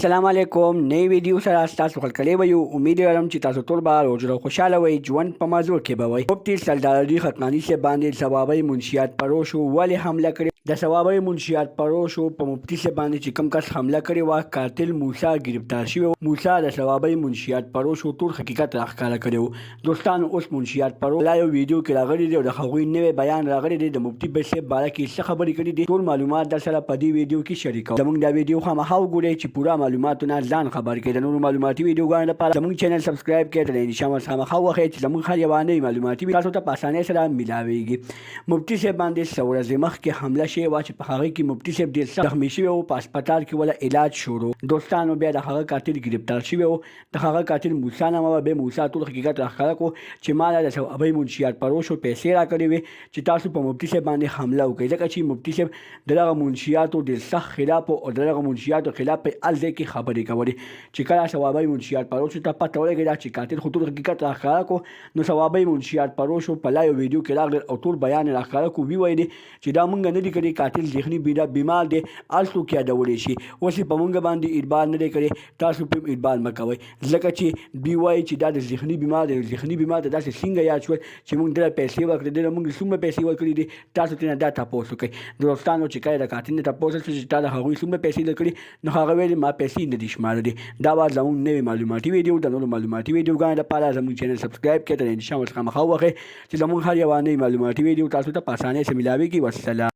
السلام علیکم نئی ویډیو سره تاسو خپل کلی وي امید لرم چې تاسو ټول به روز خوشاله وي ژوند په مازور کې به وي مفتي سردار علي حقانی سے باندې ثوابي منشیات پروشو ولې حمله کړې د ثوابي منشیات پروشو په مفتي سے باندې چې کم کس حمله کړې وا قاتل موسی گرفتار شوی موسی د ثوابي منشیات پروشو ټول حقیقت راښکاره کړو دوستانو اوس منشیات پرو لا یو ویډیو کې راغلی دی او د هغوی نوې بیان راغلی دی د مفتي بشیر باره کې څه خبرې کړې دي ټول معلومات در سره په دې ویډیو کې شریکوم زموږ دا ویډیو خامخا وګورئ چې پوره معلوماتونه ځان خبر کړئ د نورو معلوماتي ویډیوګانو لپاره زموږ چینل سبسکرایب کړئ د نشان خامخا وخی چې زموږ هر یوه نوې معلوماتي تاسو ته په اسانۍ سره میلاویږي مفتي صاحب باندې څه ورځې مخکې حمله شوې وه چې په هغې کې مفتي صاحب ډېر سخت زخمي شوی و په هسپتال کې وله علاج شروع دوستانو بیا د هغه قاتل گرفتار شوی و د هغه قاتل موسی نامه وه بیا موسی ټول حقیقت راښکاره کړو چې ما د ثوابي منشیات پروشو پیسې راکړې وې چې تاسو په مفتي صاحب باندې حمله وکړئ ځکه چې مفتي صاحب د دغه منشیاتو ډېر سخت خلاف او د دغه منشیاتو خلاف په هر ځای کې خبرې کولې چې کله ثوابي منشیات پروشو ته پته ولګېده چې قاتل خو ټول حقیقت راښکاره کړو نو ثوابي منشیات پروشو په لا یو ویډیو کې راغلل او ټول بیان یې راښکاره کړو وویل چې دا مونږ نه دي کړي قاتل ذهني بیمار دی هر څوک یادولی شي اوس یې په مونږ باندې اعتبار نه دی کړی تاسو په اعتبار مه کوئ ځکه چې دوی وایي چې دا د ذهني بیمار دی ذهني بیمار ته داسې څنګه یاد شول چې مونږ دله پیسې ورکړې دله مونږ څومره پیسې ورکړي دي تاسو ترېنه دا تپوس وکړئ دوستانو چې کله د قاتل نه تپوس وشو چې تا د هغوی څومره پیسې درکړي نو هغه ویلې ما پیسې نه دي شمارلې دا به زموږ نوې معلوماتي ویډیو د نورو معلوماتي ویډیوګانو لپاره زموږ چینل سبسکرایب کړئ د نشان ورڅخه مخه ووهئ چې زموږ هر یوه نوې معلوماتي ویډیو تاسو ته په اسانۍ سره میلاویږي والسلام